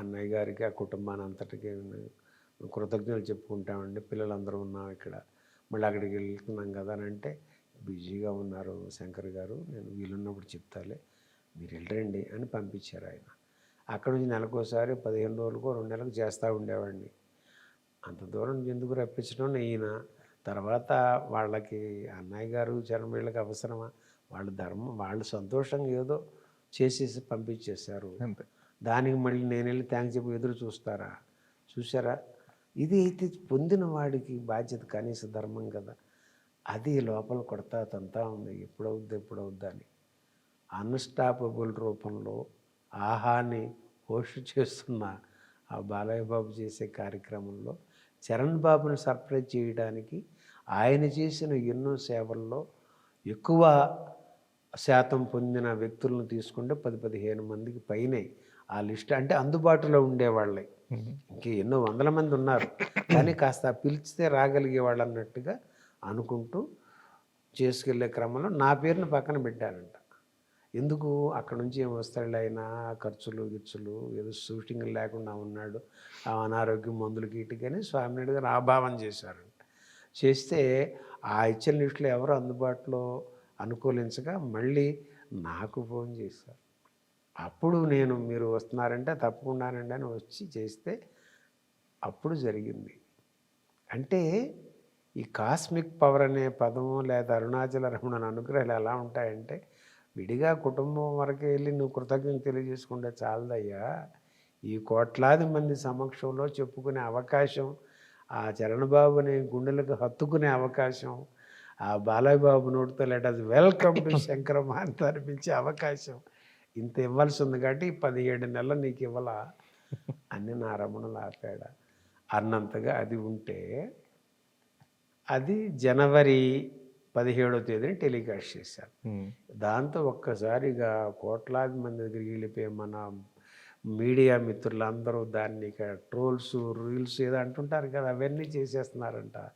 అన్నయ్య గారికి, ఆ కుటుంబాన్ని అంతటికి కృతజ్ఞతలు చెప్పుకుంటామండి. పిల్లలందరూ ఉన్నాం ఇక్కడ. మళ్ళీ అక్కడికి వెళ్తున్నాం కదా అని అంటే, బిజీగా ఉన్నారు శంకర్ గారు, నేను వీలున్నప్పుడు చెప్తాలే, మీరు వెళ్ళండి అని పంపించారు ఆయన. అక్కడ నుంచి నెలకోసారి 15 రోజులకో 2 నెలలకు చేస్తూ ఉండేవాడిని. అంత దూరం ఎందుకు రప్పించడం ఈయన. తర్వాత వాళ్ళకి అన్నయ్య గారు చరణ్ వీళ్ళకి అవసరమా? వాళ్ళ ధర్మం, వాళ్ళు సంతోషంగా ఏదో చేసేసి పంపించేశారు. అంతే. దానికి మళ్ళీ నేను వెళ్ళి థ్యాంక్స్ చెప్పి ఎదురు చూస్తారా? చూసారా? ఇది అయితే పొందిన వాడికి బాధ్యత కనీస ధర్మం కదా. అది లోపల కొడతా తంతా ఉంది, ఎప్పుడవుద్ది ఎప్పుడవుద్దా అని. అన్‌స్టాపబుల్ రూపంలో ఆహాని హోస్ట్ చేస్తున్న ఆ బాలయ్య బాబు చేసే కార్యక్రమంలో చరణ్ బాబుని సర్ప్రైజ్ చేయడానికి ఆయన చేసిన ఎన్నో సేవల్లో ఎక్కువ శాతం పొందిన వ్యక్తులను తీసుకుంటే 10-15 మందికి పైనే ఆ లిస్ట్. అంటే అందుబాటులో ఉండేవాళ్ళే. ఇంక ఎన్నో వందల మంది ఉన్నారు, కానీ కాస్త పిలిచితే రాగలిగే వాళ్ళు అన్నట్టుగా అనుకుంటూ చేసుకెళ్ళే క్రమంలో నా పేరుని పక్కన పెట్టారంట. ఎందుకు అక్కడ నుంచి ఏం వస్తాడులే ఆయన, ఖర్చులు గిర్చులు, ఏదో షూటింగ్ లేకుండా ఉన్నాడు, ఆ అనారోగ్యం మందులకి ఇటుకని స్వామినాయుడు గారు ఆ భావన చేశారంట. చేస్తే ఆ ఇచ్చిన లిస్టులో ఎవరు అందుబాటులో అనుకూలించగా మళ్ళీ నాకు ఫోన్ చేశారు. అప్పుడు నేను మీరు వస్తున్నారంటే తప్పకుండానండి అని వచ్చి చేస్తే అప్పుడు జరిగింది. అంటే ఈ కాస్మిక్ పవర్ అనే పదము లేదా అరుణాచల రమణ అనుగ్రహాలు ఎలా ఉంటాయంటే, విడిగా కుటుంబం వరకే వెళ్ళి నువ్వు కృతజ్ఞత తెలియజేసుకుంటే చాలదయ్యా, ఈ కోట్లాది మంది సమక్షంలో చెప్పుకునే అవకాశం, ఆ చరణ్ బాబుని గుండెలకు హత్తుకునే అవకాశం, ఆ బాలయ్య బాబు నోటితో లెటర్స్ వెల్కమ్ టు శంకరమ్మ అని అనిపించే అవకాశం ఇంత ఇవ్వాల్సి ఉంది కాబట్టి 17 నెలలు నీకు ఇవ్వాల అని నా రమణలు ఆపాడ అన్నంతగా అది ఉంటే, అది జనవరి 17వ తేదీని టెలికాస్ట్ చేశారు. దాంతో ఒక్కసారిగా కోట్లాది మంది దగ్గరికి వెళ్ళిపోయి మన మీడియా మిత్రులందరూ దాన్ని ఇక ట్రోల్స్, రీల్స్ ఏదో అంటుంటారు కదా, అవన్నీ చేసేస్తున్నారంట.